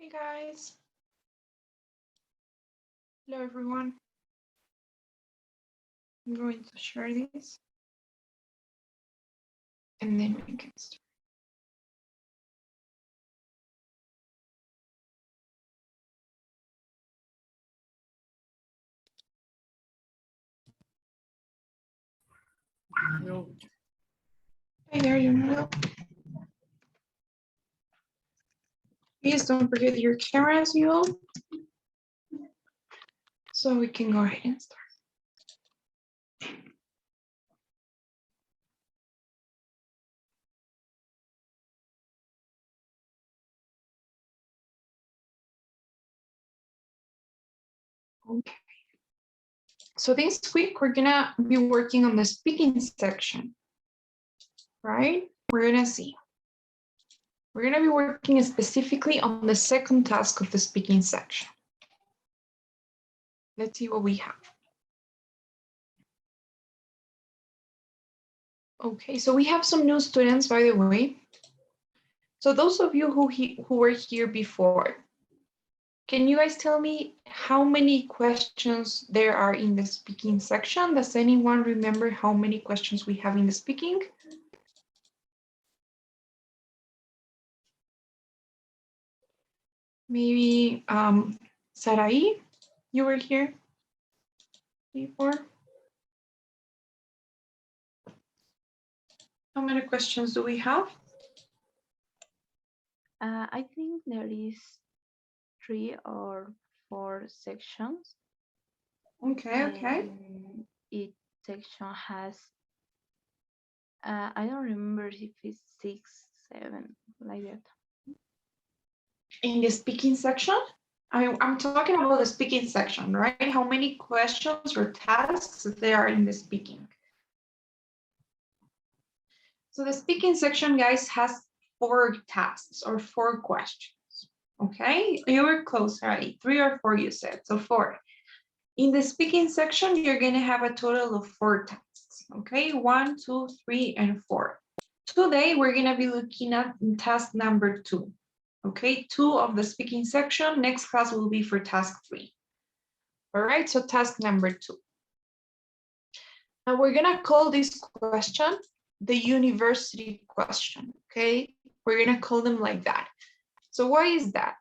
Hey guys. Hello everyone. I'm going to share this and then we can start. Hey there, you know. Please don't forget your cameras, you all. So we can go ahead and start. Okay. So this week we're gonna be working on the speaking section, right? We're gonna see. We're gonna be working specifically on the second task of the speaking section. Let's see what we have. Okay, so we have some new students, by the way. So those of you who were here before, can you guys tell me how many questions there are in the speaking section? Does anyone remember how many questions we have in the speaking? Maybe Sarai, you were here before. How many questions do we have? I think there is 3 or 4 sections. Okay. Each section has, I don't remember if it's 6, 7, like that. In the speaking section? I'm talking about the speaking section, right? How many questions or tasks there are in the speaking? So the speaking section, guys, has 4 tasks or 4 questions. Okay, you were close, right? 3 or 4 you said, so 4. In the speaking section, you're going to have a total of 4 tasks. Okay, 1, 2, 3, and 4. Today, we're going to be looking at task number 2. Okay, 2 of the speaking section. Next class will be for task 3. All right, so task number 2. Now we're going to call this question the university question. Okay, we're going to call them like that. So why is that?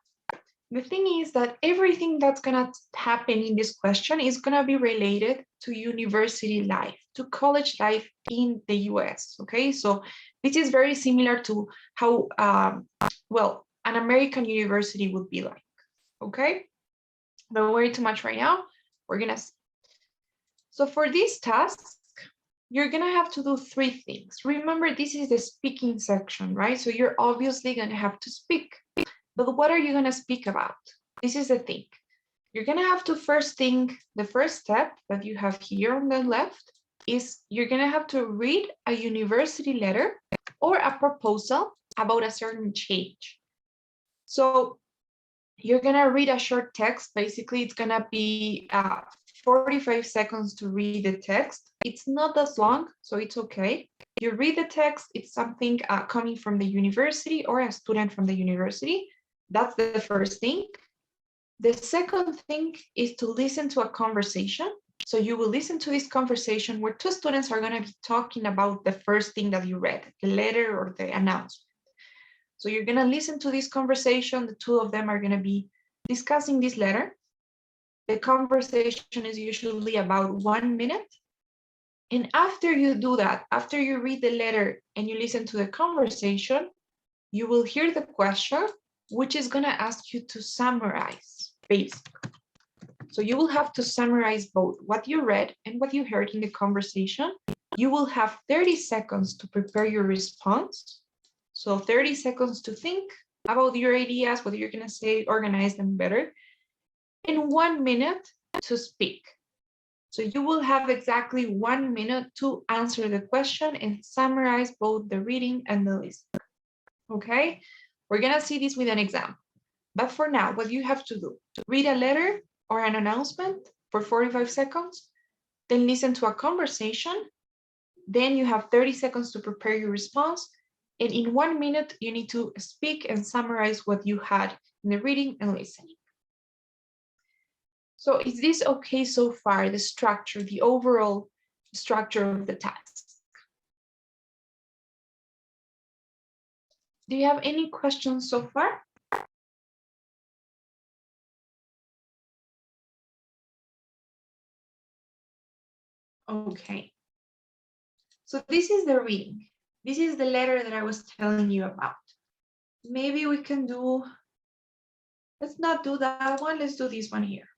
The thing is that everything that's going to happen in this question is going to be related to university life, to college life in the US. Okay, so this is very similar to how, well, an American university would be like. Okay, don't worry too much right now. We're going to see. So for this task, you're going to have to do 3 things. Remember, this is the speaking section, right? So you're obviously going to have to speak. But what are you going to speak about? This is the thing. You're going to have to first think, the first step that you have here on the left is you're going to have to read a university letter or a proposal about a certain change. So you're going to read a short text. Basically, it's going to be 45 seconds to read the text. It's not as long, so it's okay. You read the text. It's something coming from the university or a student from the university. That's the first thing. The second thing is to listen to a conversation. So you will listen to this conversation where 2 students are going to be talking about the first thing that you read, the letter or the announcement. So you're going to listen to this conversation. The 2 of them are going to be discussing this letter. The conversation is usually about 1 minute. And after you do that, after you read the letter and you listen to the conversation, you will hear the question, which is going to ask you to summarize, basically. So you will have to summarize both what you read and what you heard in the conversation. You will have 30 seconds to prepare your response. So 30 seconds to think about your ideas, what you're going to say, organize them better. And 1 minute to speak. So you will have exactly 1 minute to answer the question and summarize both the reading and the listening. Okay, we're going to see this with an example. But for now, what you have to do, read a letter or an announcement for 45 seconds, then listen to a conversation. Then you have 30 seconds to prepare your response. And in 1 minute, you need to speak and summarize what you had in the reading and listening. So is this okay so far, the structure, the overall structure of the task? Do you have any questions so far? Okay. So this is the reading. This is the letter that I was telling you about. Maybe we can do, let's not do that one, let's do this one here.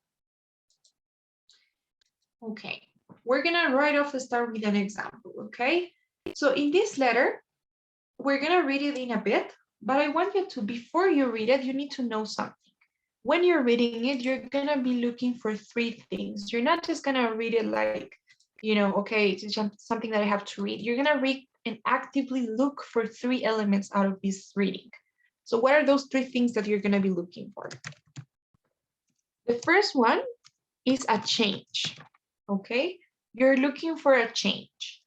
Okay, we're gonna right off the start with an example, okay? So in this letter, we're gonna read it in a bit, but I want you to, before you read it, you need to know something. When you're reading it, you're gonna be looking for three things. You're not just gonna read it like, you know, okay, it's something that I have to read. You're gonna read and actively look for three elements out of this reading. So what are those three things that you're gonna be looking for? The first one is a change, okay? You're looking for a change.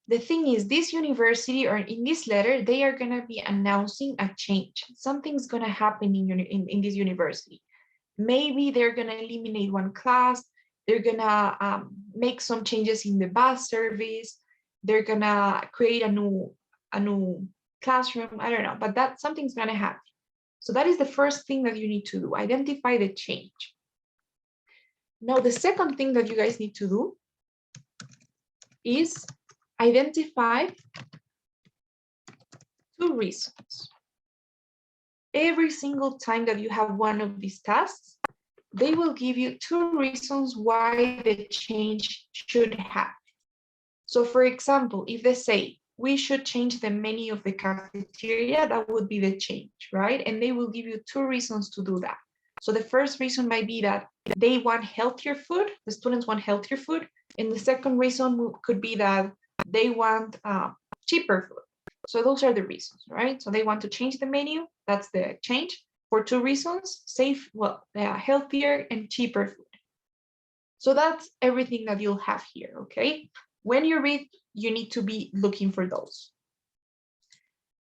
The thing is, this university, or in this letter, they are gonna be announcing a change. Something's gonna happen in this university. Maybe they're gonna eliminate one class, they're gonna make some changes in the bus service, they're gonna create a new classroom, I don't know, but that something's gonna happen. So that is the first thing that you need to do, identify the change. Now, the second thing that you guys need to do is identify two reasons. Every single time that you have one of these tasks, they will give you two reasons why the change should happen. So for example, if they say, we should change the menu of the cafeteria, that would be the change, right? And they will give you two reasons to do that. So the first reason might be that they want healthier food, the students want healthier food. And the second reason could be that they want cheaper food. So those are the reasons, right? So they want to change the menu, that's the change, for two reasons, safe, well, healthier and cheaper food. So that's everything that you'll have here, okay? When you read, you need to be looking for those.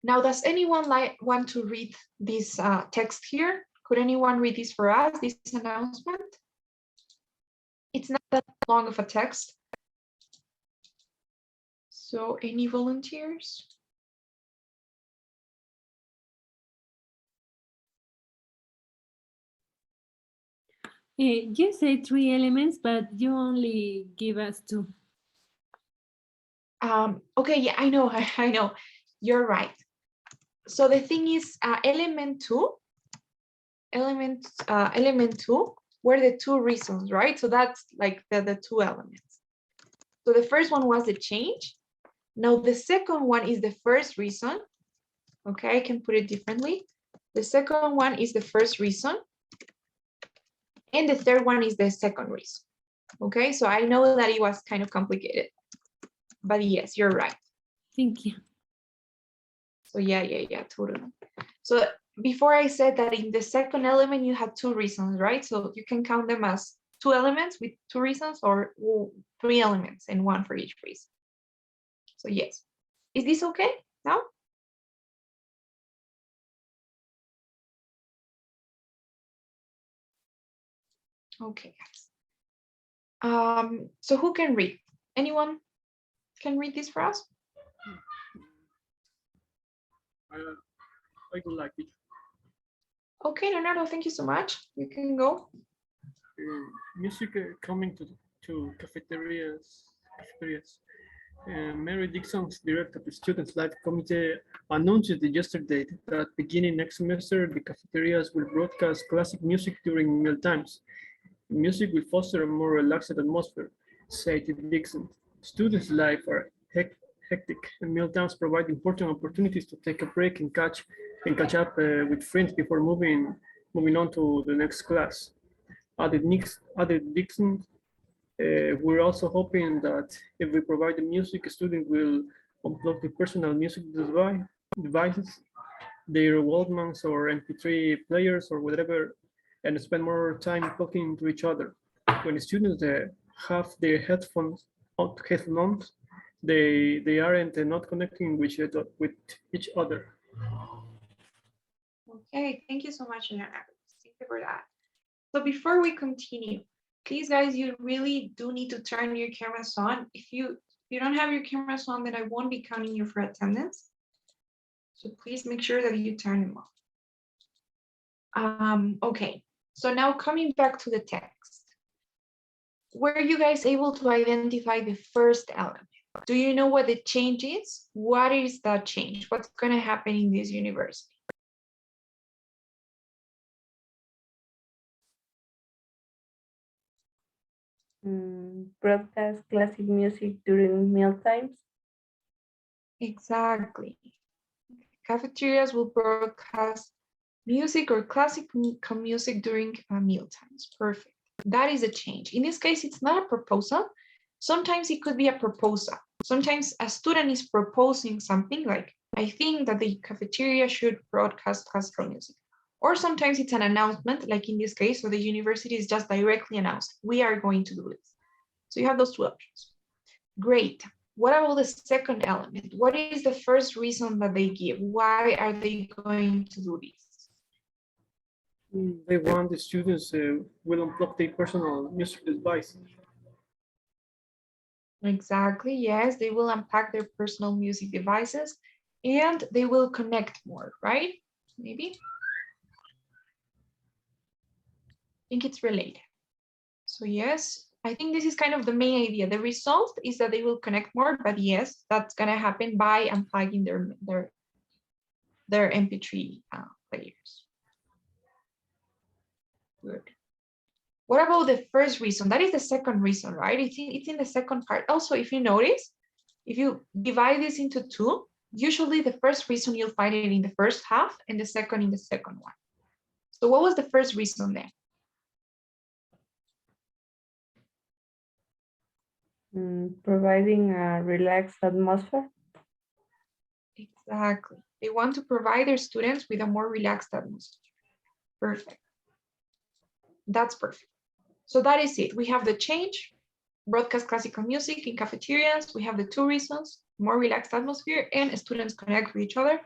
Now, does anyone want to read this text here? Could anyone read this for us, this announcement? It's not that long of a text. So any volunteers? You say three elements, but you only give us two. Okay, yeah, I know, I know. You're right. So the thing is, element two were the two reasons, right? So that's like the two elements. So the first one was the change. Now the second one is the first reason. Okay, I can put it differently. The second one is the first reason. And the third one is the second reason. Okay, so I know that it was kind of complicated, but yes, you're right. Thank you. So yeah, totally. So before I said that in the second element, you had two reasons, right? So you can count them as two elements with two reasons, or three elements and one for each reason. So yes. Is this okay now? Okay, guys. So who can read? Anyone can read this for us? I would like it. Okay, Leonardo, thank you so much. You can go. Music coming to cafeterias. Mary Dixon's director of the Students' Life Committee announced yesterday that beginning next semester, the cafeterias will broadcast classic music during meal times. Music will foster a more relaxed atmosphere, said Dixon. Students' life are hectic, and meal times provide important opportunities to take a break and catch up with friends before moving on to the next class. Added Dixon, we're also hoping that if we provide the music, a student will unplug the personal music devices, their Walkmans or MP3 players or whatever, and spend more time talking to each other. When the students have their headphones on, they aren't not connecting with each other. Okay, thank you so much, Leonardo. for that. So before we continue, please guys, you really do need to turn your cameras on. If you don't have your cameras on, then I won't be counting you for attendance. So please make sure that you turn them on. Okay, so now coming back to the text. Were you guys able to identify the first element? Do you know what the change is? What is that change? What's going to happen in this university? Broadcast classic music during meal times. Exactly. Cafeterias will broadcast music or classic music during meal times. Perfect. That is a change. In this case, it's not a proposal. Sometimes it could be a proposal. Sometimes a student is proposing something like, I think that the cafeteria should broadcast classical music. Or sometimes it's an announcement, like in this case, where the university is just directly announced, we are going to do this. So you have those two options. Great. What about the second element? What is the first reason that they give? Why are they going to do this? They want the students will unplug their personal music device. Exactly, yes, they will unpack their personal music devices and they will connect more, right? Maybe? I think it's related. So yes, I think this is kind of the main idea. The result is that they will connect more, but yes, that's gonna happen by unplugging their MP3 players. Good. What about the first reason? That is the second reason, right? It's in the second part. Also, if you notice, if you divide this into two, usually the first reason you'll find it in the first half and the second in the second one. So what was the first reason there? Providing a relaxed atmosphere. Exactly. They want to provide their students with a more relaxed atmosphere. Perfect. That's perfect. So that is it. We have the change, broadcast classical music in cafeterias. We have the two reasons, more relaxed atmosphere and students connect with each other.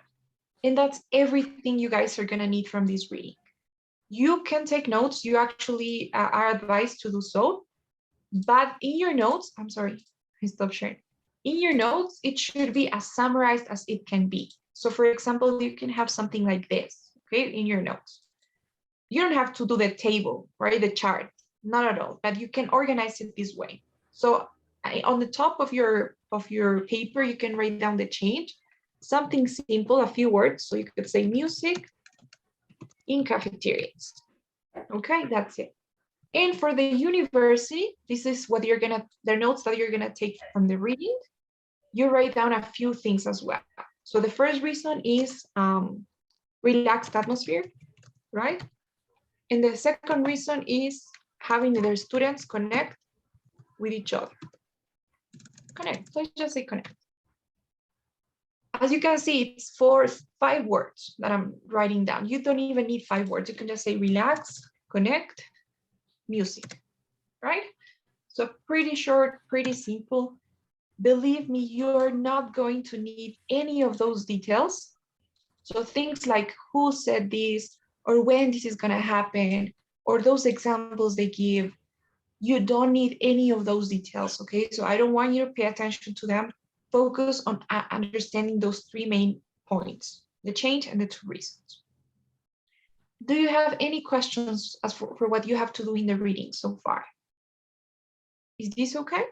And that's everything you guys are gonna need from this reading. You can take notes. You actually are advised to do so. But in your notes, I'm sorry, I stopped sharing. In your notes, it should be as summarized as it can be. So for example, you can have something like this, okay, in your notes. You don't have to do the table, right, the chart, not at all, but you can organize it this way. So on the top of your paper, you can write down the change, something simple, a few words. So you could say music in cafeterias. Okay, that's it. And for the university, this is what you're gonna, the notes that you're gonna take from the reading. You write down a few things as well. So the first reason is relaxed atmosphere, right? And the second reason is having their students connect with each other. Connect, let's just say connect. As you can see, it's 5 words that I'm writing down. You don't even need 5 words. You can just say relax, connect, music, right? So pretty short, pretty simple. Believe me, you're not going to need any of those details. So things like who said this or when this is gonna happen or those examples they give, you don't need any of those details, okay? So I don't want you to pay attention to them. Focus on understanding those 3 main points, the change and the 2 reasons. Do you have any questions as for what you have to do in the reading so far? Is this okay?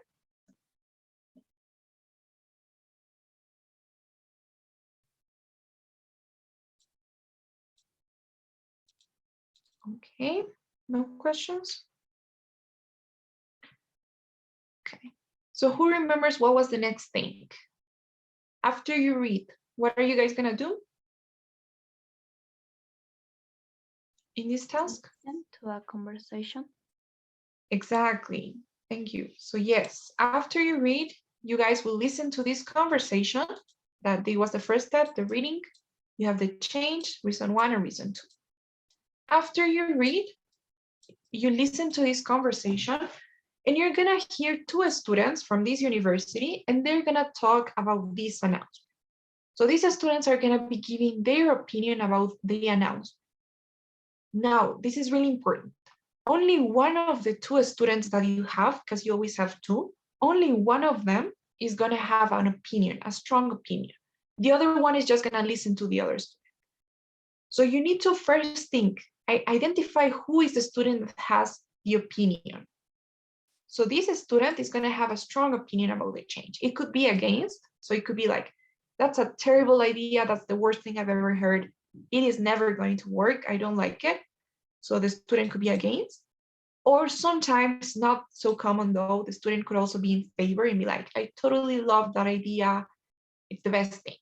Okay, no questions? Okay, so who remembers what was the next thing? After you read, what are you guys gonna do in this task? Listen to a conversation. Exactly, thank you. So yes, after you read, you guys will listen to this conversation. That was the first step, the reading. You have the change, reason 1 and reason 2. After you read, you listen to this conversation and you're gonna hear 2 students from this university and they're gonna talk about this announcement. So these students are gonna be giving their opinion about the announcement. Now, this is really important. Only one of the two students that you have, because you always have two, only one of them is going to have an opinion, a strong opinion. The other one is just going to listen to the other student. So you need to first think, identify who is the student that has the opinion. So this student is going to have a strong opinion about the change. It could be against, so it could be like, that's a terrible idea, that's the worst thing I've ever heard. It is never going to work, I don't like it. So the student could be against. Or sometimes, not so common though, the student could also be in favor and be like, I totally love that idea, it's the best thing.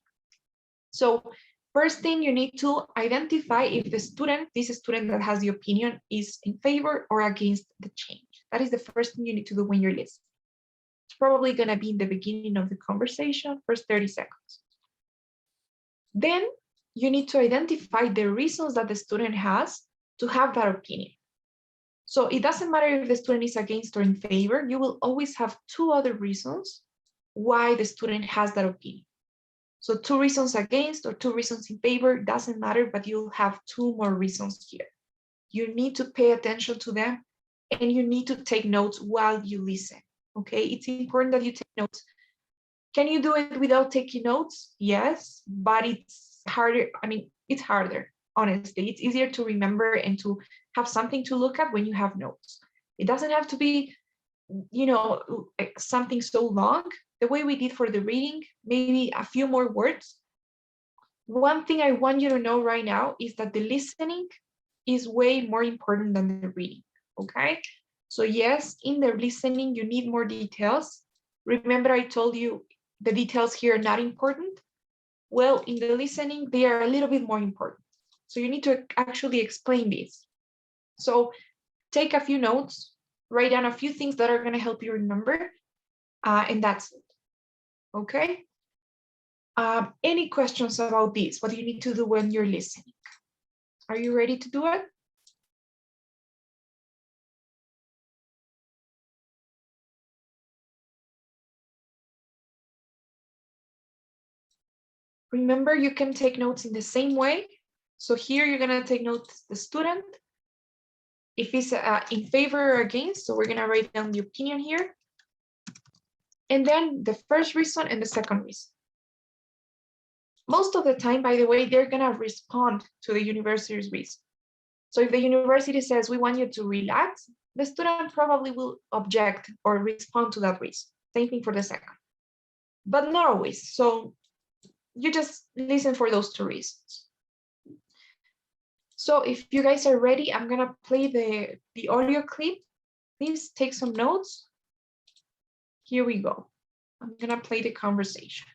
So first thing, you need to identify if the student, this student that has the opinion, is in favor or against the change. That is the first thing you need to do when you're listening. It's probably going to be in the beginning of the conversation, first 30 seconds. Then you need to identify the reasons that the student has to have that opinion. So it doesn't matter if the student is against or in favor, you will always have two other reasons why the student has that opinion. So 2 reasons against or 2 reasons in favor, doesn't matter, but you'll have 2 more reasons here. You need to pay attention to them and you need to take notes while you listen, okay? It's important that you take notes. Can you do it without taking notes? Yes, but it's harder. I mean, it's harder, honestly. It's easier to remember and to have something to look at when you have notes. It doesn't have to be, you know, like something so long. The way we did for the reading, maybe a few more words. One thing I want you to know right now is that the listening is way more important than the reading, okay? So yes, in the listening, you need more details. Remember I told you the details here are not important? Well, in the listening, they are a little bit more important. So you need to actually explain this. So take a few notes, write down a few things that are going to help you remember, and that's it. Okay? Any questions about this? What do you need to do when you're listening? Are you ready to do it? Remember, you can take notes in the same way. So here you're going to take notes the student. If it's in favor or against, so we're going to write down the opinion here. And then the first reason and the second reason. Most of the time, by the way, they're going to respond to the university's reason. So if the university says, we want you to relax, the student probably will object or respond to that reason. Same thing for the second. But not always. So you just listen for those 2 reasons. So if you guys are ready, I'm gonna play the audio clip. Please take some notes. Here we go. I'm gonna play the conversation.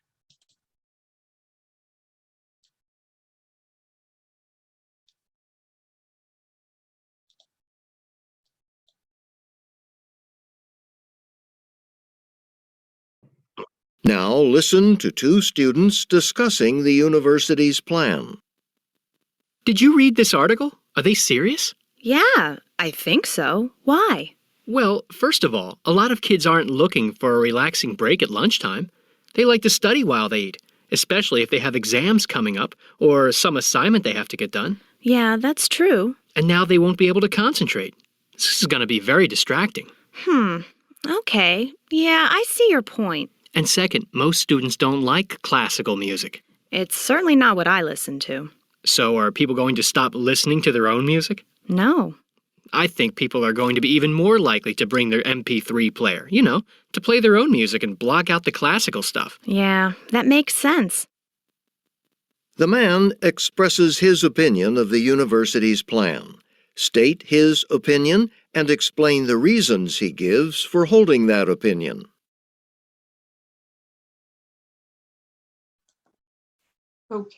Now listen to 2 students discussing the university's plan. Did you read this article? Are they serious? Yeah, I think so. Why? Well, first of all, a lot of kids aren't looking for a relaxing break at lunchtime. They like to study while they eat, especially if they have exams coming up or some assignment they have to get done. Yeah, that's true. And now they won't be able to concentrate. This is going to be very distracting. Okay. Yeah, I see your point. And second, most students don't like classical music. It's certainly not what I listen to. So are people going to stop listening to their own music? No. I think people are going to be even more likely to bring their MP3 player, to play their own music and block out the classical stuff. Yeah, that makes sense. The man expresses his opinion of the university's plan. State his opinion and explain the reasons he gives for holding that opinion. Okay.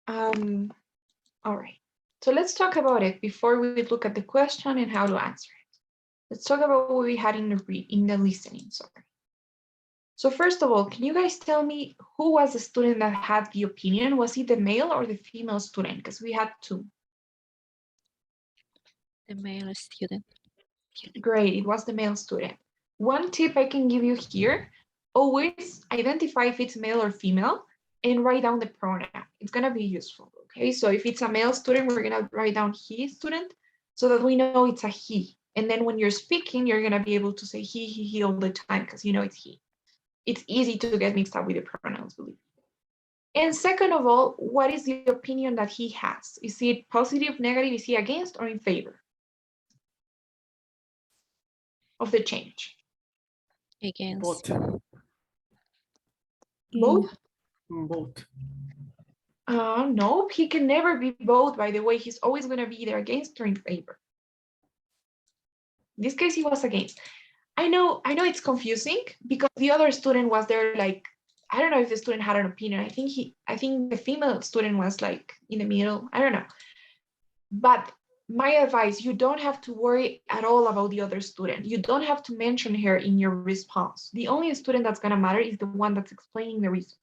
All right. So let's talk about it before we look at the question and how to answer it. Let's talk about what we had in the listening. Sorry. So first of all, can you guys tell me who was the student that had the opinion? Was he the male or the female student? Because we had 2. The male student. Great, it was the male student. One tip I can give you here, always identify if it's male or female and write down the pronoun. It's gonna be useful, Okay, so if it's a male student, we're gonna write down he student so that we know it's a he. And then when you're speaking, you're gonna be able to say he all the time because you know it's he. It's easy to get mixed up with the pronouns, believe me. And second of all, what is the opinion that he has? Is it positive, negative? Is he against or in favor of the change? Against. Both. Both? Both. Nope, he can never be both, by the way. He's always going to be either against or in favor. In this case, he was against. I know it's confusing because the other student was there like, I don't know if the student had an opinion. I think the female student was like in the middle. I don't know. But my advice, you don't have to worry at all about the other student. You don't have to mention her in your response. The only student that's going to matter is the one that's explaining the reason.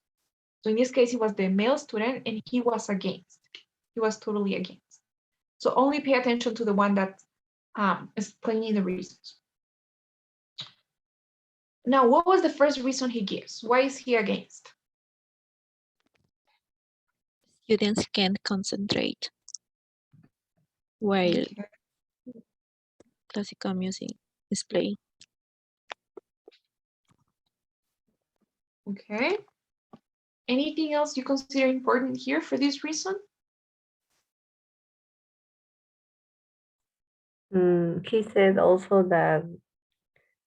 So in this case, he was the male student and he was against. He was totally against. So only pay attention to the one that's explaining the reasons. Now, what was the first reason he gives? Why is he against? Students can't concentrate while Okay. classical music is playing. Okay. Anything else you consider important here for this reason? He said also that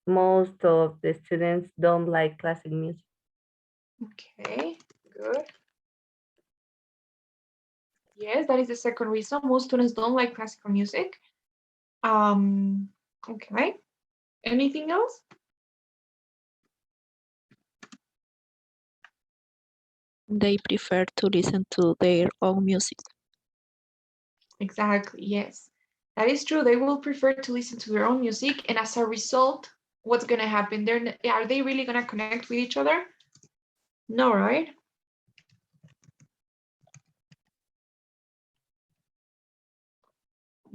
most of the students don't like classic music. Okay, good. Yes, that is the second reason. Most students don't like classical music. Okay. Anything else? They prefer to listen to their own music. Exactly, yes. That is true. They will prefer to listen to their own music, and as a result, what's going to happen? Are they really going to connect with each other? No, right?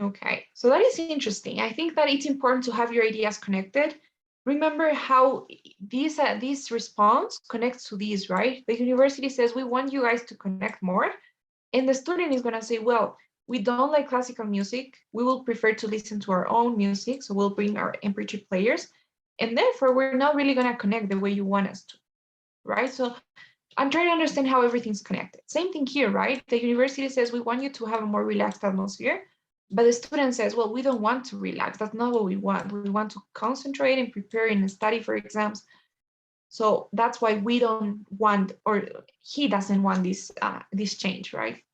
Okay, so that is interesting. I think that it's important to have your ideas connected. Remember how this response connects to these, right? The university says, we want you guys to connect more. And the student is going to say, well, we don't like classical music. We will prefer to listen to our own music. So we'll bring our MP3 players. And therefore, we're not really going to connect the way you want us to, right? So I'm trying to understand how everything's connected. Same thing here, right? The university says, we want you to have a more relaxed atmosphere. But the student says, well, we don't want to relax. That's not what we want. We want to concentrate and prepare and study for exams. So that's why we don't want, or he doesn't want this change, right?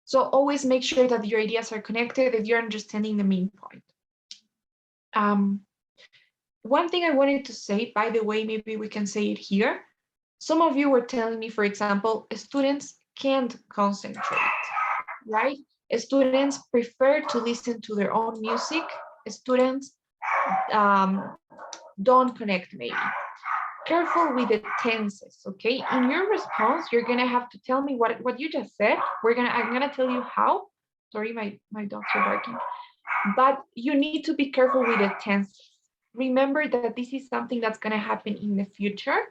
So always make sure that your ideas are connected, that you're understanding the main point. One thing I wanted to say, by the way, maybe we can say it here. Some of you were telling me, for example, students can't concentrate, right? Students prefer to listen to their own music. Students don't connect, maybe. Careful with the tenses, okay? In your response, you're gonna have to tell me what you just said. I'm gonna tell you how. Sorry, my dogs are barking. But you need to be careful with the tenses. Remember that this is something that's gonna happen in the future.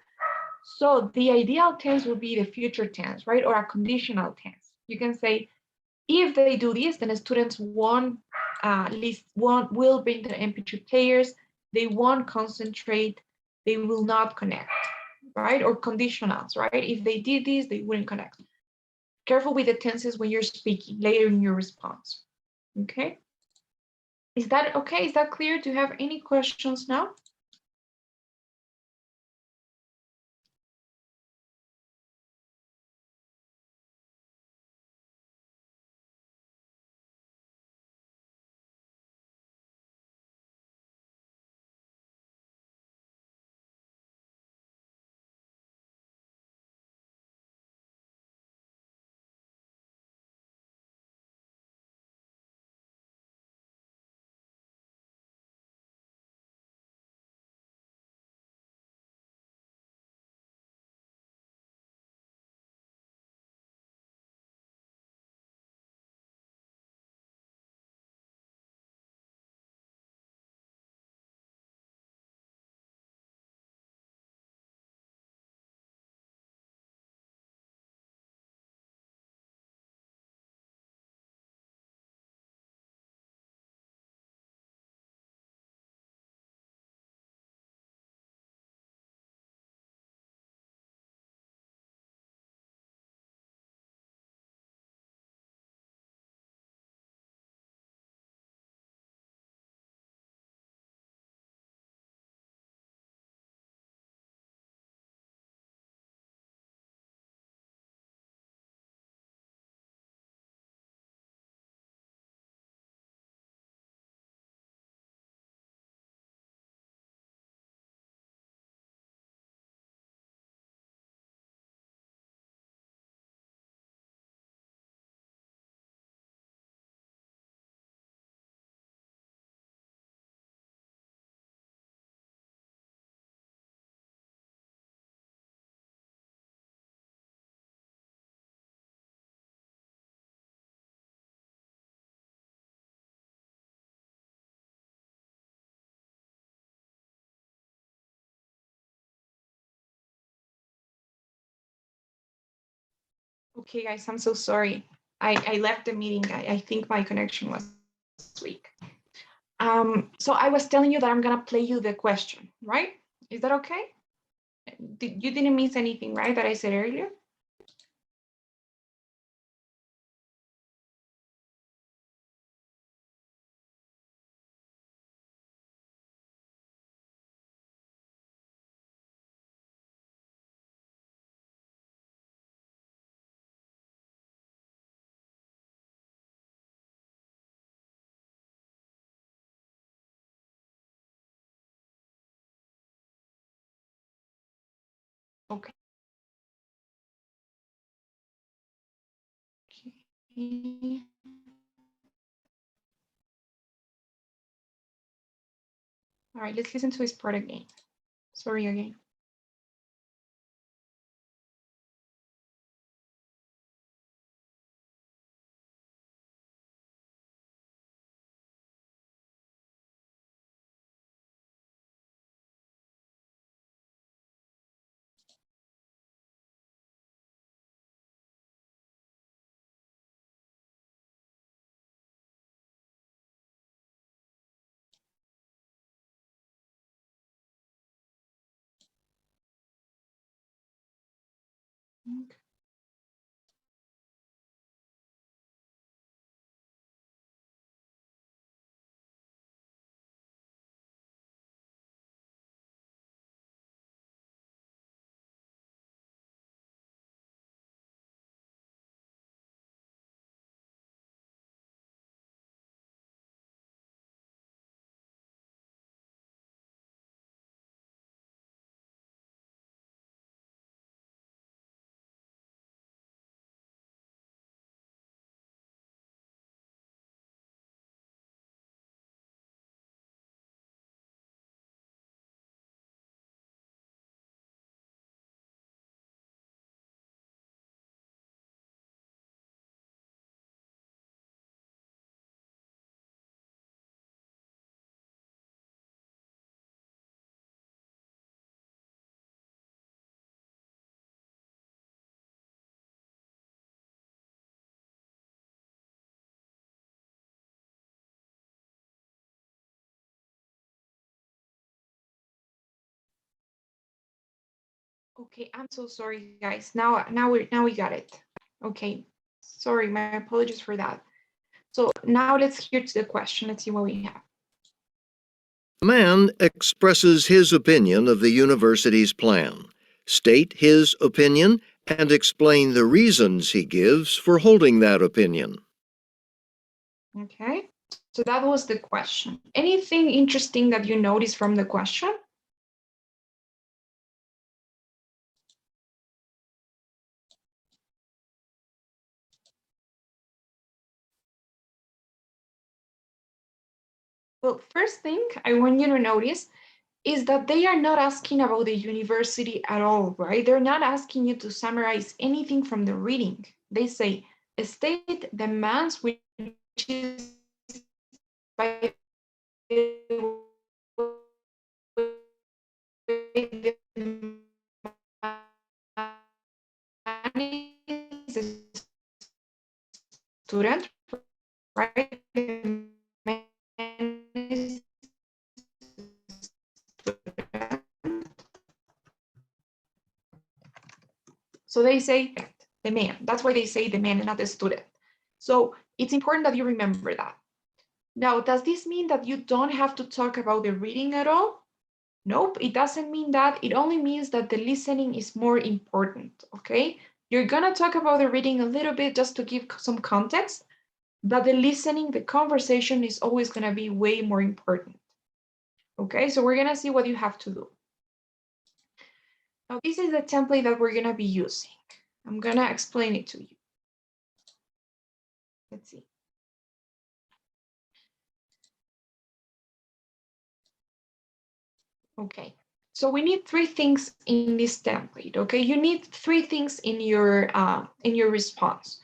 So the ideal tense will be the future tense, right? Or a conditional tense. You can say, if they do this, then the students will bring their MP3 players, they won't concentrate, they will not connect, right? Or conditionals, right? If they did this, they wouldn't connect. Careful with the tenses when you're speaking later in your response, okay? Is that okay? Is that clear? Do you have any questions now? Okay, guys, I'm so sorry. I left the meeting. I think my connection was weak. So I was telling you that I'm gonna play you the question, right? Is that okay? You didn't miss anything, right, that I said earlier? Okay. All right, let's listen to his part again. Sorry again. Okay, I'm so sorry, guys. Now we got it. Okay, sorry, my apologies for that. So now let's hear to the question. Let's see what we have. The man expresses his opinion of the university's plan. State his opinion and explain the reasons he gives for holding that opinion. Okay, so that was the question. Anything interesting that you noticed from the question? Well, first thing I want you to notice is that they are not asking about the university at all, right? They're not asking you to summarize anything from the reading. They say, state demands which is by the way, the man is a student, right? The man is a student. So they say the man. That's why they say the man and not the student. So it's important that you remember that. Now, does this mean that you don't have to talk about the reading at all? Nope, it doesn't mean that. It only means that the listening is more important, okay? You're gonna talk about the reading a little bit just to give some context, but the listening, the conversation is always gonna be way more important. Okay, so we're gonna see what you have to do. Now, this is the template that we're gonna be using. I'm gonna explain it to you. Let's see. Okay, so we need three things in this template. Okay, you need three things in your response.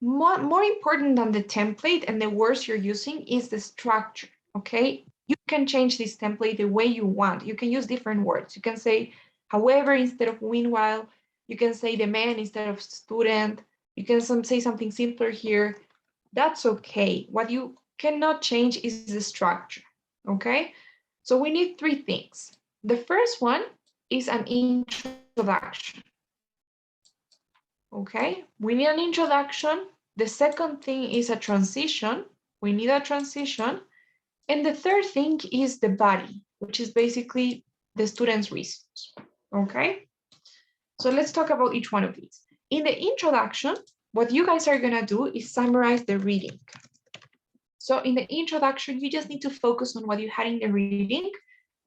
More important than the template and the words you're using is the structure. Okay, you can change this template the way you want. You can use different words. You can say however instead of meanwhile. You can say the man instead of student. You can say something simpler here. That's okay. What you cannot change is the structure, okay? So we need three things. The first one is an introduction, okay? We need an introduction. The second thing is a transition. We need a transition. And the third thing is the body, which is basically the student's reasons, okay? So let's talk about each one of these. In the introduction, what you guys are gonna do is summarize the reading. So in the introduction, you just need to focus on what you had in the reading.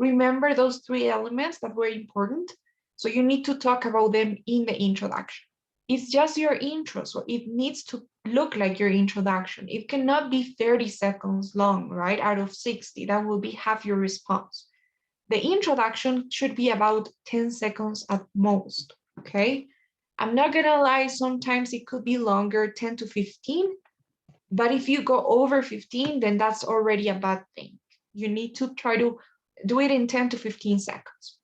Remember those three elements that were important. So you need to talk about them in the introduction. It's just your intro, so it needs to look like your introduction. It cannot be 30 seconds long, right? Out of 60, that will be half your response. The introduction should be about 10 seconds at most, okay? I'm not gonna lie, sometimes it could be longer, 10 to 15, but if you go over 15, then that's already a bad thing. You need to try to do it in 10 to 15 seconds.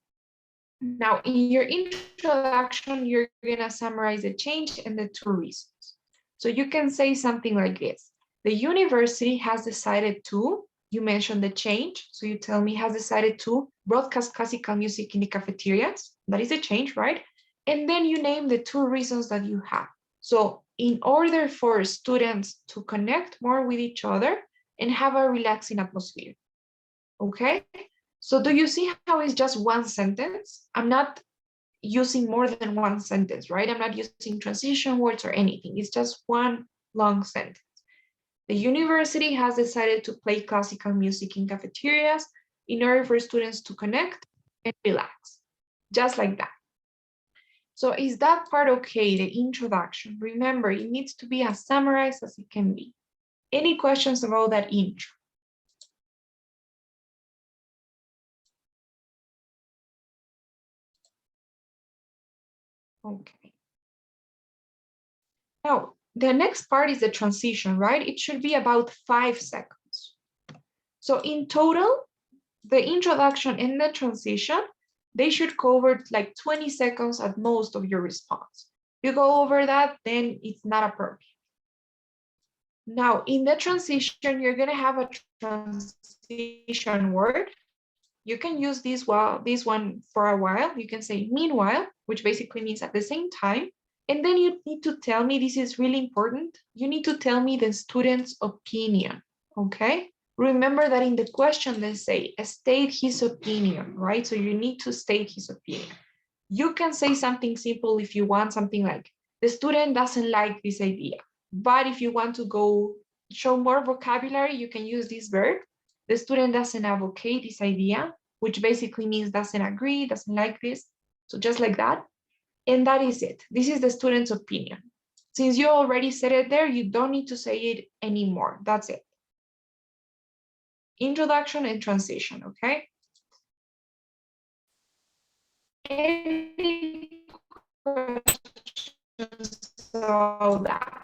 Now, in your introduction, you're gonna summarize the change and the two reasons. So you can say something like this. The university has decided to, you mentioned the change, so you tell me has decided to broadcast classical music in the cafeterias. That is a change, right? And then you name the two reasons that you have. So in order for students to connect more with each other and have a relaxing atmosphere, okay? So do you see how it's just one sentence? I'm not using more than one sentence, right? I'm not using transition words or anything. It's just one long sentence. The university has decided to play classical music in cafeterias in order for students to connect and relax, just like that. So is that part okay, the introduction? Remember, it needs to be as summarized as it can be. Any questions about that intro? Okay. Now, the next part is the transition, right? It should be about 5 seconds. So in total, the introduction and the transition, they should cover like 20 seconds at most of your response. You go over that, then it's not appropriate. Now, in the transition, you're gonna have a transition word. You can use this one for a while. You can say meanwhile, which basically means at the same time. And then you need to tell me, this is really important. You need to tell me the student's opinion, okay? Remember that in the question, they say, state his opinion, right? So you need to state his opinion. You can say something simple if you want, something like, the student doesn't like this idea. But if you want to go show more vocabulary, you can use this verb. The student doesn't advocate this idea, which basically means doesn't agree, doesn't like this. So just like that. And that is it. This is the student's opinion. Since you already said it there, you don't need to say it anymore. That's it. Introduction and transition, okay? Any questions about that?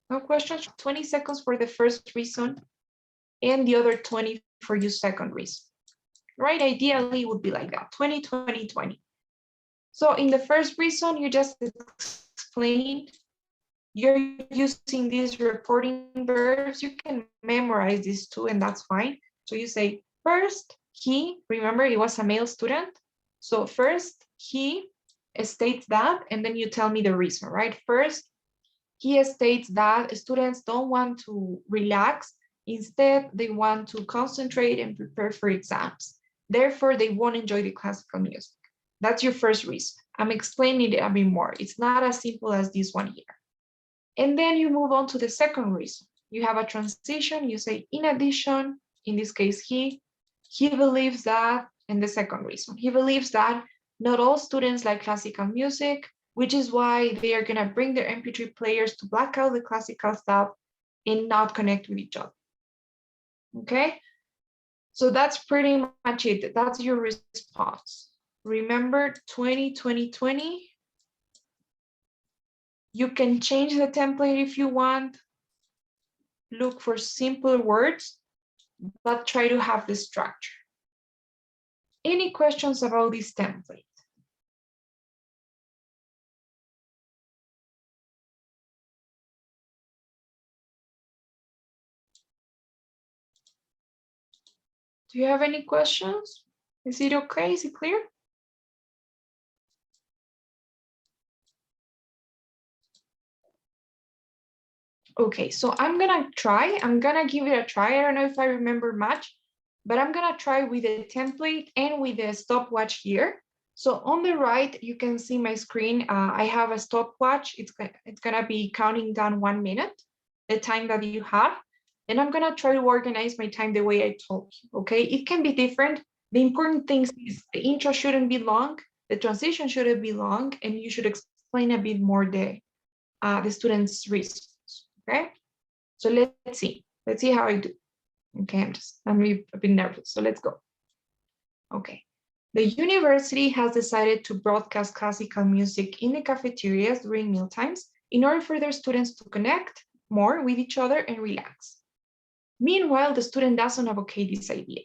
No questions? 20 seconds for the first reason and the other 20 for your second reason, right? Ideally, it would be like that, 20, 20, 20. So in the first reason, you just explained you're using these reporting verbs. You can memorize these two and that's fine. So you say first, he, remember it was a male student. So first, he states that, and then you tell me the reason, right? First, he states that students don't want to relax. Instead, they want to concentrate and prepare for exams. Therefore, they won't enjoy the classical music. That's your first reason. I'm explaining it a bit more. It's not as simple as this one here. And then you move on to the second reason. You have a transition, you say, in addition, in this case, he believes that, and the second reason, he believes that not all students like classical music, which is why they are gonna bring their MP3 players to black out the classical stuff and not connect with each other, okay? So that's pretty much it, that's your response. Remember 20, 20, 20. You can change the template if you want. Look for simple words, but try to have the structure. Any questions about this template? Do you have any questions? Is it okay? Is it clear? Okay, so I'm gonna give it a try. I don't know if I remember much, but I'm gonna try with the template and with the stopwatch here. So on the right, you can see my screen. I have a stopwatch. It's gonna be counting down 1 minute, the time that you have. And I'm gonna try to organize my time the way I told you, okay? It can be different. The important thing is the intro shouldn't be long, the transition shouldn't be long, and you should explain a bit more the student's reasons. Okay, so let's see how I do. Okay, I'm a bit nervous, so let's go. Okay, the university has decided to broadcast classical music in the cafeterias during meal times in order for their students to connect more with each other and relax. Meanwhile, the student doesn't advocate this idea.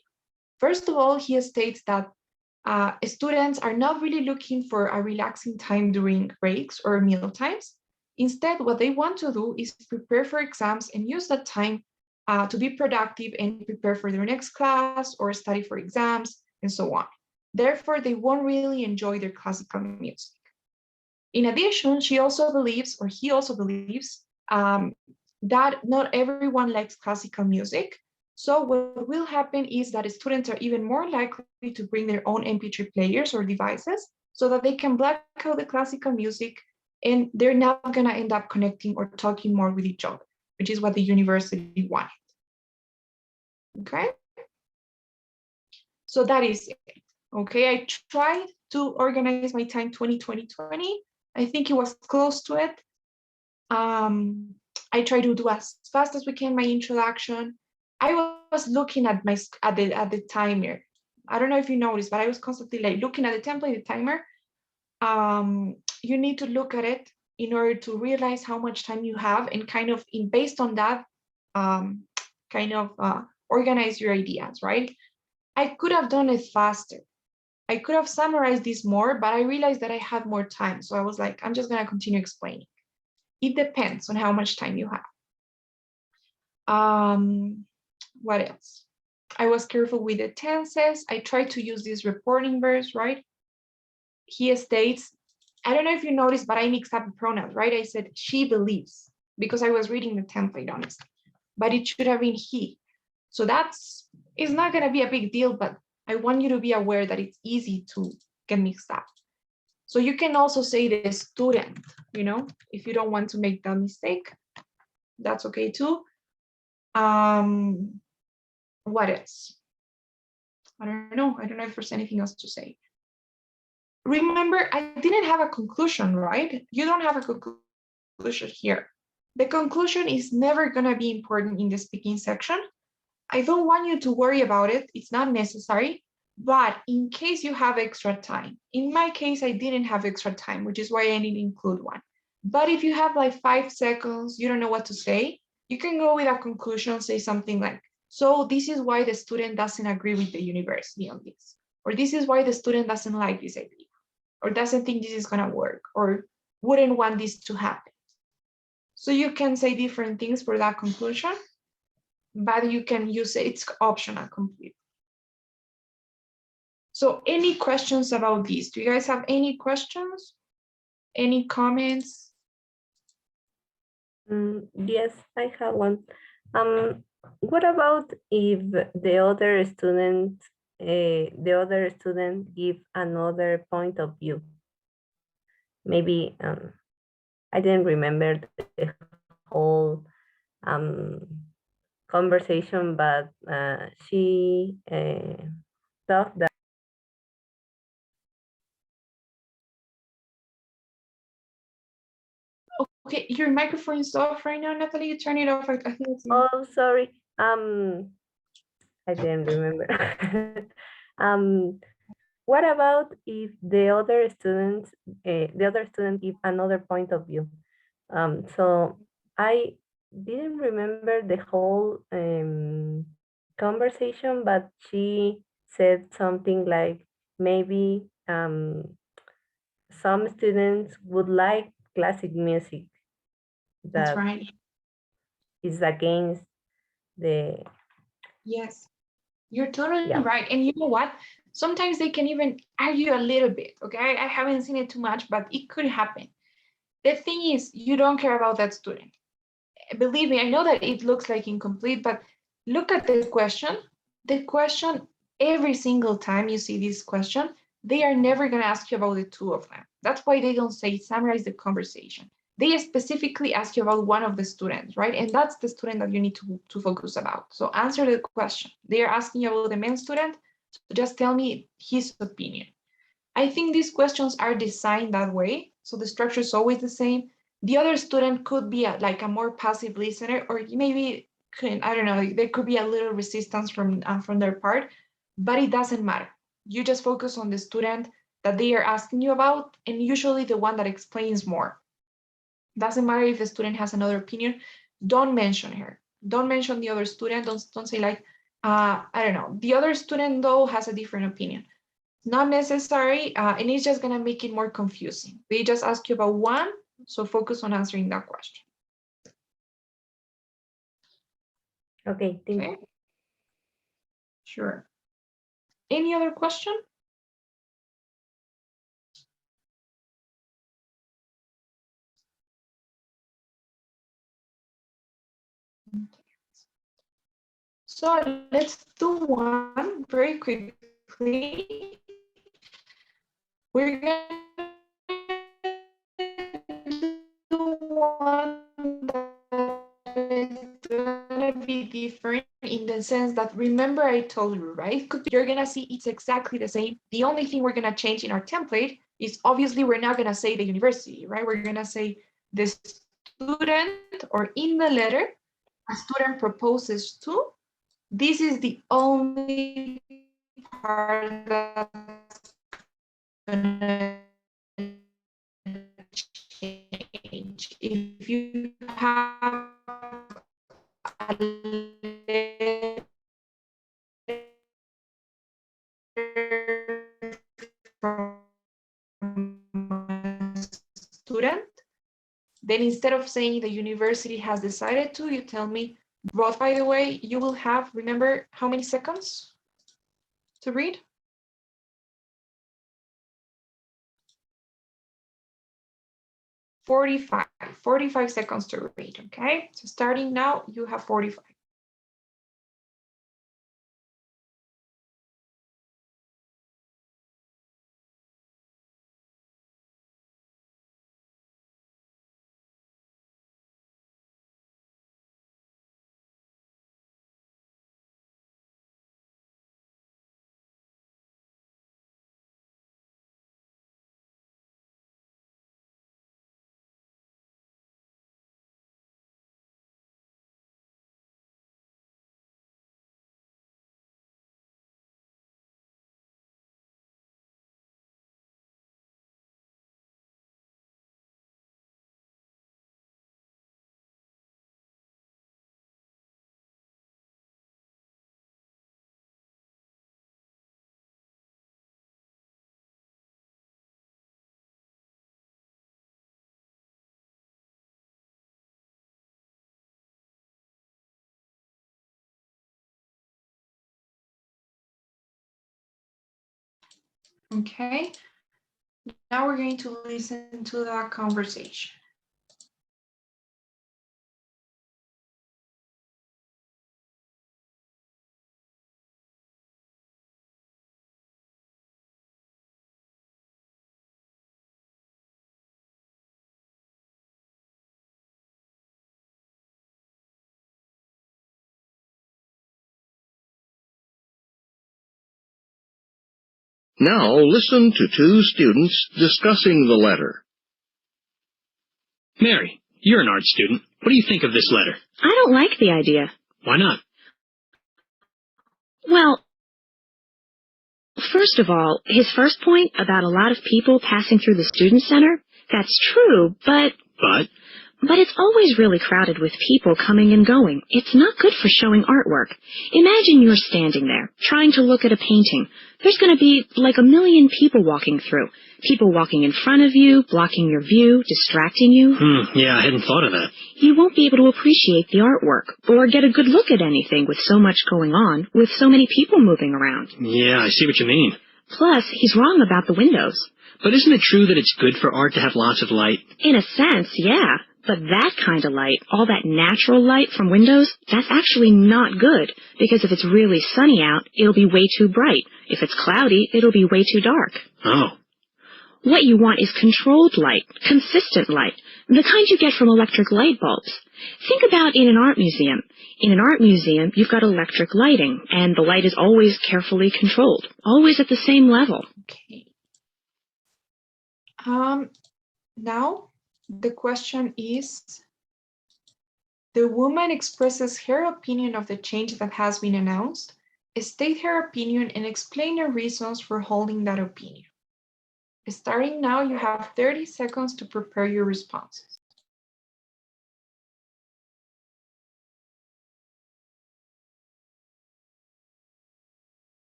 First of all, he states that students are not really looking for a relaxing time during breaks or meal times. Instead, what they want to do is prepare for exams and use that time to be productive and prepare for their next class or study for exams and so on. Therefore, they won't really enjoy their classical music. In addition, he also believes that not everyone likes classical music. So what will happen is that students are even more likely to bring their own MP3 players or devices so that they can black out the classical music, and they're not going to end up connecting or talking more with each other, which is what the university wanted. Okay? So that is it. Okay, I tried to organize my time 2020. I think it was close to it. I try to do as fast as we can my introduction. I was looking at the timer. I don't know if you noticed, but I was constantly like looking at the template, the timer. You need to look at it in order to realize how much time you have and kind of based on that, organize your ideas, right? I could have done it faster. I could have summarized this more, but I realized that I had more time. So I was like, I'm just gonna continue explaining. It depends on how much time you have. What else? I was careful with the tenses. I tried to use these reporting verbs, right? He states, I don't know if you noticed, but I mixed up the pronouns, right? I said she believes because I was reading the template, honestly, but it should have been he. So it's not gonna be a big deal, but I want you to be aware that it's easy to get mixed up. So you can also say the student, if you don't want to make that mistake, that's okay too. What else? I don't know if there's anything else to say. Remember, I didn't have a conclusion, right? You don't have a conclusion here. The conclusion is never gonna be important in the speaking section. I don't want you to worry about it. It's not necessary. But in case you have extra time, in my case, I didn't have extra time, which is why I need to include one. But if you have like 5 seconds, you don't know what to say, you can go with a conclusion, say something like, so this is why the student doesn't agree with the university on this, or this is why the student doesn't like this idea, or doesn't think this is gonna work, or wouldn't want this to happen. So you can say different things for that conclusion, but you can use it, it's optional completely. So any questions about this? Do you guys have any questions? Any comments? Yes, I have one. What about if the other student give another point of view? Maybe I didn't remember the whole conversation, but she thought that. Okay, your microphone is off right now, Natalie. You turn it off. I think it's Oh, sorry. I didn't remember. What about if the other student give another point of view? So I didn't remember the whole conversation, but she said something like, maybe some students would like classic music That's that right. is against the, Yes, you're totally yeah. right. And you know what? Sometimes they can even argue a little bit. Okay, I haven't seen it too much, but it could happen. The thing is, you don't care about that student. Believe me, I know that it looks like incomplete, but look at the question. The question, every single time you see this question, they are never going to ask you about the two of them. That's why they don't say summarize the conversation. They specifically ask you about one of the students, right? And that's the student that you need to focus about. So answer the question. They are asking you about the main student, so just tell me his opinion. I think these questions are designed that way, so the structure is always the same. The other student could be like a more passive listener, or maybe I don't know, there could be a little resistance from their part, but it doesn't matter. You just focus on the student that they are asking you about, and usually the one that explains more. Doesn't matter if the student has another opinion, don't mention her. Don't mention the other student. Don't say like, I don't know, the other student though has a different opinion. Not necessary, and it's just gonna make it more confusing. They just ask you about one, so focus on answering that question. Okay, thank Okay, you. sure. Any other question? So let's do one very quickly. We're gonna do one that is gonna be different in the sense that, remember I told you, right? You're gonna see it's exactly the same. The only thing we're gonna change in our template is obviously we're not gonna say the university, right? We're gonna say the student, or in the letter, a student proposes to. This is the only part that's gonna change. If you have a from a student, then instead of saying the university has decided to, you tell me, Roth, by the way, you will have, remember how many seconds to read? 45 seconds to read, okay? So starting now, you have 45. Okay, now we're going to listen to that conversation. Now listen to two students discussing the letter. Mary, you're an art student. What do you think of this letter? I don't like the idea. Why not? Well, first of all, his first point about a lot of people passing through the student center, that's true, but But But it's always really crowded with people coming and going. It's not good for showing artwork. Imagine you're standing there, trying to look at a painting. There's going to be like a million people walking through. People walking in front of you, blocking your view, distracting you. Yeah, I hadn't thought of that. You won't be able to appreciate the artwork or get a good look at anything with so much going on, with so many people moving around. Yeah, I see what you mean. Plus, he's wrong about the windows. But isn't it true that it's good for art to have lots of light? In a sense, yeah. But that kind of light, all that natural light from windows, that's actually not good, because if it's really sunny out, it'll be way too bright. If it's cloudy, it'll be way too dark. Oh. What you want is controlled light, consistent light, the kind you get from electric light bulbs. Think about in an art museum. In an art museum, you've got electric lighting, and the light is always carefully controlled, always at the same level. Okay. Now, the question is, the woman expresses her opinion of the change that has been announced. State her opinion and explain the reasons for holding that opinion. Starting now, you have 30 seconds to prepare your responses.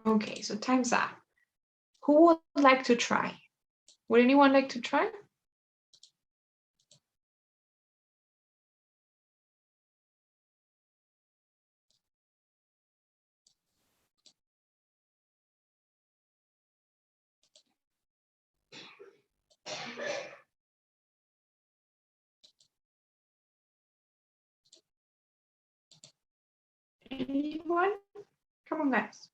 Okay, so time's up. Who would like to try? Would anyone like to try? Anyone? Come on, guys.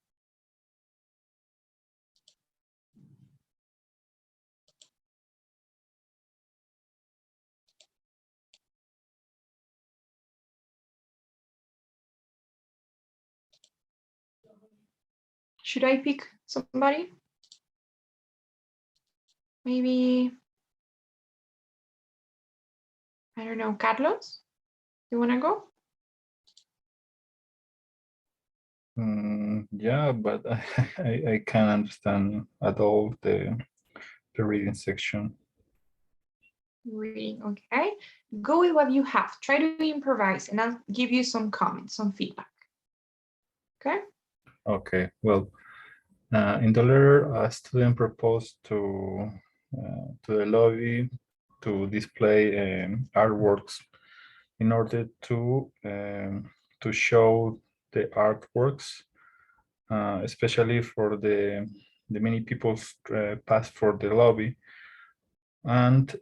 Should I pick somebody? Maybe, I don't know, Carlos? You want to go? Yeah, but I can't understand at all the reading section. Reading, okay. Go with what you have. Try to improvise, and I'll give you some comments, some feedback. Okay? Okay, well, in the letter, a student proposed to the lobby to display artworks in order to show the artworks, especially for the many people pass for the lobby, and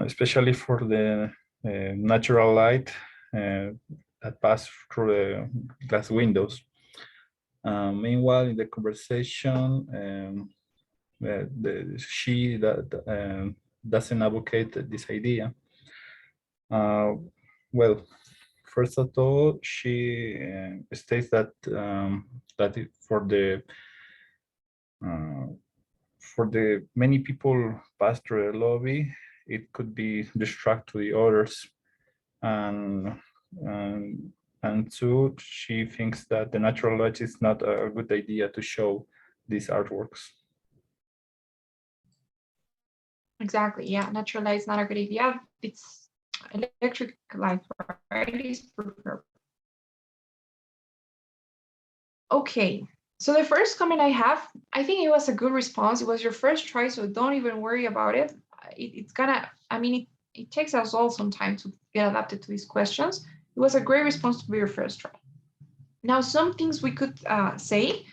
especially for the natural light that pass through the glass windows. Meanwhile, in the conversation, she doesn't advocate this idea. Well, first of all, she states that for the many people pass through the lobby, it could be distract to the others, and two, she thinks that the natural light is not a good idea to show these artworks. Exactly, yeah, natural light is not a good idea. It's electric light, right? It's preferred. Okay, so the first comment I have, I think it was a good response. It was your first try, so don't even worry about it. It's gonna, I mean, it takes us all some time to get adapted to these questions. It was a great response to be your first try. Now, some things we could say.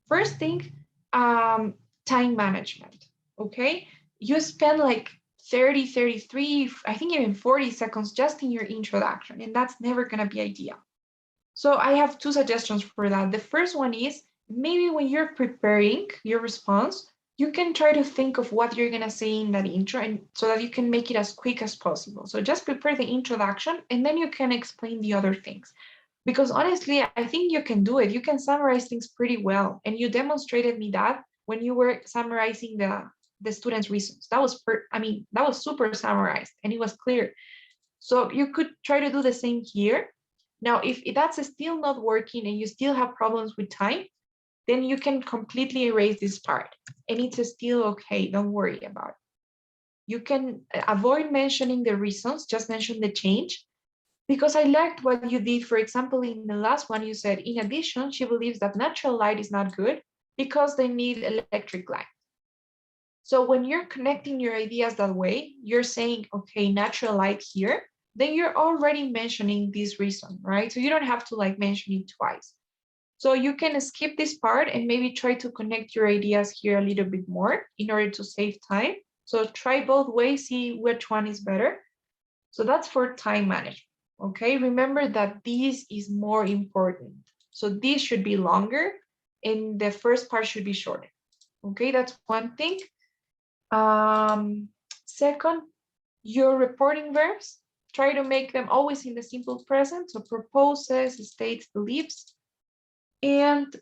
First thing, time management, okay? You spend like 30, 33, I think even 40 seconds just in your introduction, and that's never gonna be ideal. So I have two suggestions for that. The first one is maybe when you're preparing your response, you can try to think of what you're gonna say in that intro, and so that you can make it as quick as possible. So just prepare the introduction and then you can explain the other things. Because honestly, I think you can do it. You can summarize things pretty well. And you demonstrated me that when you were summarizing the students' reasons. That was, that was super summarized and it was clear. So you could try to do the same here. Now, if that's still not working and you still have problems with time, then you can completely erase this part and it's still okay. Don't worry about it. You can avoid mentioning the reasons, just mention the change. Because I liked what you did. For example, in the last one, you said, in addition, she believes that natural light is not good because they need electric light. So when you're connecting your ideas that way, you're saying, okay, natural light here, then you're already mentioning this reason, right? So you don't have to like mention it twice. So you can skip this part and maybe try to connect your ideas here a little bit more in order to save time. So try both ways, see which one is better. So that's for time management. Okay, remember that this is more important. So this should be longer and the first part should be shorter. Okay, that's one thing. Second, your reporting verbs, try to make them always in the simple present. So proposes, states, believes. And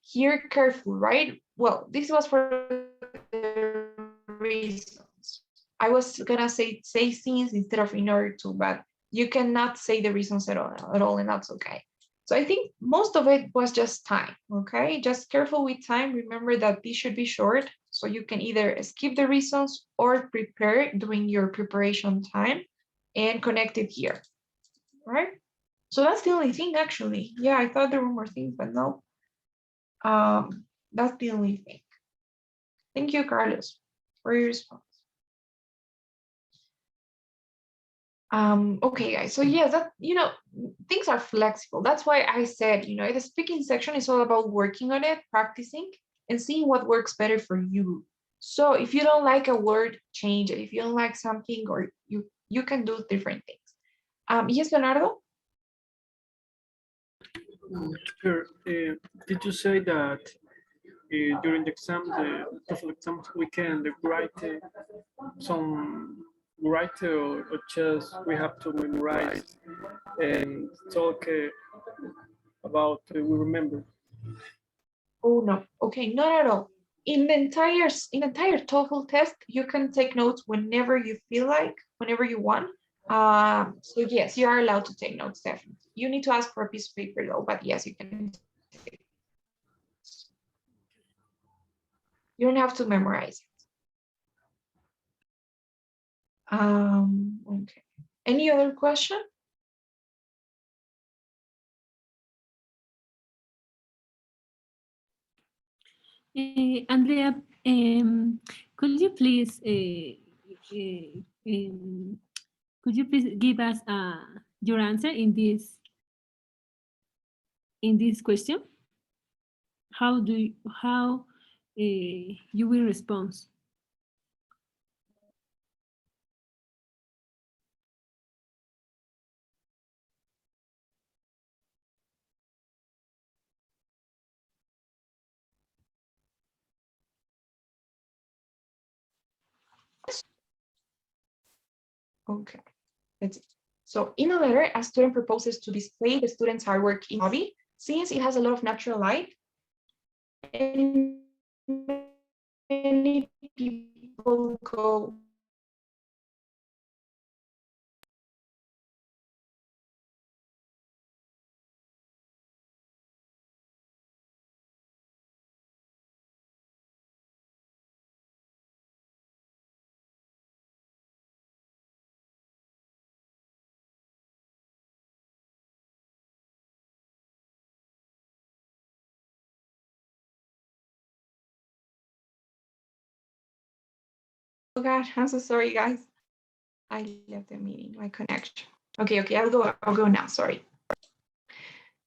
here, careful, right? Well, this was for the reasons. I was gonna say things instead of in order to, but you cannot say the reasons at all, and that's okay. So I think most of it was just time, okay? Just careful with time. Remember that this should be short, so you can either skip the reasons or prepare during your preparation time and connect it here, right? So that's the only thing, actually. Yeah, I thought there were more things, but no. That's the only thing. Thank you, Carlos, for your response. Okay, guys, so yes, that, things are flexible. That's why I said, the speaking section is all about working on it, practicing, and seeing what works better for you. So if you don't like a word, change it. If you don't like something, or you can do different things. Yes, Leonardo? Sure. Did you say that during the exam, the TOEFL exam, we can write or just we have to memorize and talk about we remember? Oh no. Okay, not at all. In the entire TOEFL test, you can take notes whenever you feel like, whenever you want. So yes, you are allowed to take notes, definitely. You need to ask for a piece of paper though, but yes, you can. You don't have to memorize it. Okay. Any other question? Andrea, could you please give us your answer in this question? How you will respond? Okay. Let's see. So in a letter, a student proposes to display the student's artwork in the lobby, since it has a lot of natural light. And many people go. Oh God, I'm so sorry, guys. I left the meeting, my connection. Okay, I'll go now, sorry.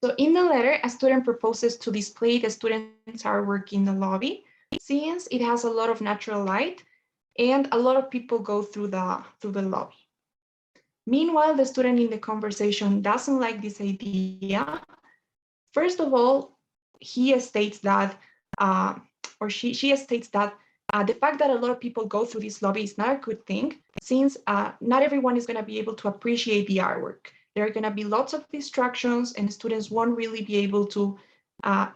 So in the letter, a student proposes to display the student's artwork in the lobby, since it has a lot of natural light and a lot of people go through the lobby. Meanwhile, the student in the conversation doesn't like this idea. First of all, he states that, or she states that the fact that a lot of people go through this lobby is not a good thing, since not everyone is going to be able to appreciate the artwork. There are going to be lots of distractions, and students won't really be able to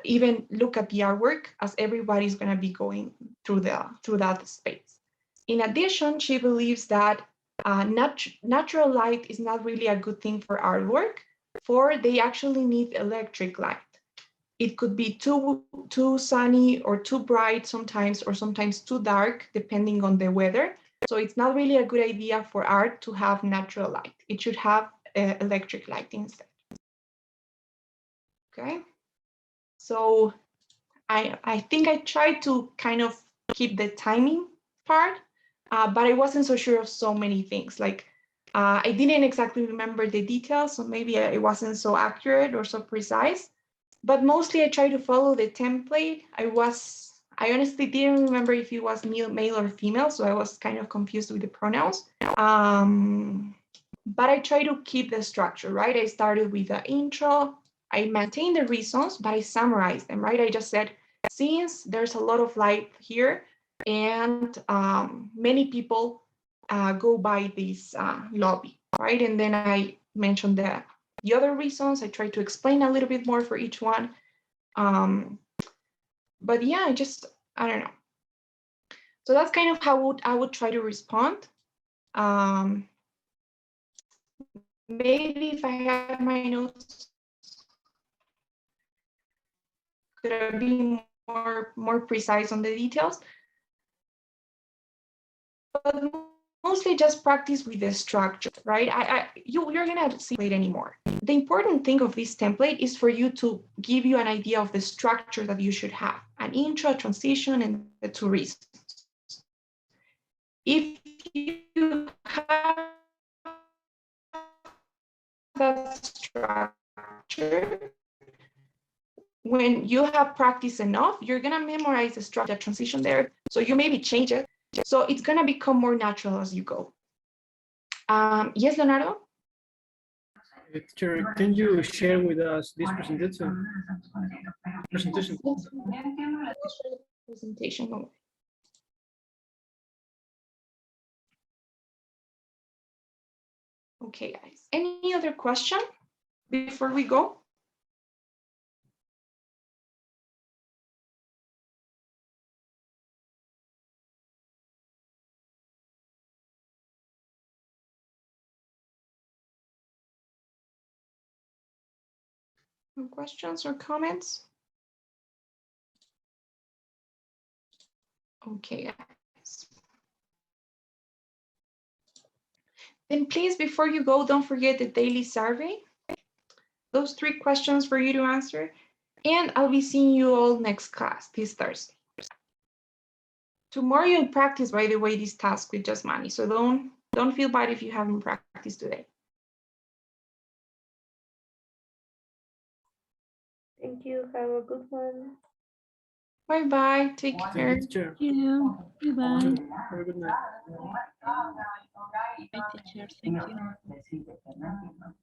even look at the artwork, as everybody's going to be going through that space. In addition, she believes that natural light is not really a good thing for artwork, for they actually need electric light. It could be too sunny or too bright sometimes, or sometimes too dark, depending on the weather. So it's not really a good idea for art to have natural light. It should have electric light instead. Okay. So I think I tried to kind of keep the timing part, but I wasn't so sure of so many things. Like I didn't exactly remember the details, so maybe it wasn't so accurate or so precise. But mostly I tried to follow the template. I honestly didn't remember if it was male or female, so I was kind of confused with the pronouns. But I try to keep the structure, right? I started with the intro. I maintained the reasons, but I summarized them, right? I just said, since there's a lot of light here and many people go by this lobby, right? And then I mentioned the other reasons. I tried to explain a little bit more for each one. But yeah, I don't know. So that's kind of how I would try to respond. Maybe if I had my notes, could I be more precise on the details? But mostly just practice with the structure, right? You're gonna see it anymore. The important thing of this template is for you to give you an idea of the structure that you should have: an intro, a transition, and the two reasons. If you have that structure, when you have practiced enough, you're gonna memorize the structure, transition there. So you maybe change it. So it's gonna become more natural as you go. Yes, Leonardo? Teacher, can you share with us this presentation? Presentation. Okay, guys. Any other question before we go? No questions or comments? Okay, guys. Then please, before you go, don't forget the daily survey. Those 3 questions for you to answer. And I'll be seeing you all next class, this Thursday. Tomorrow you'll practice, by the way, this task with Just Money. So don't feel bad if you haven't practiced today. Thank you. Have a good one. Bye-bye. Take care. Teacher. Yeah. Goodbye. Have a good night. Bye, teacher. Thank you.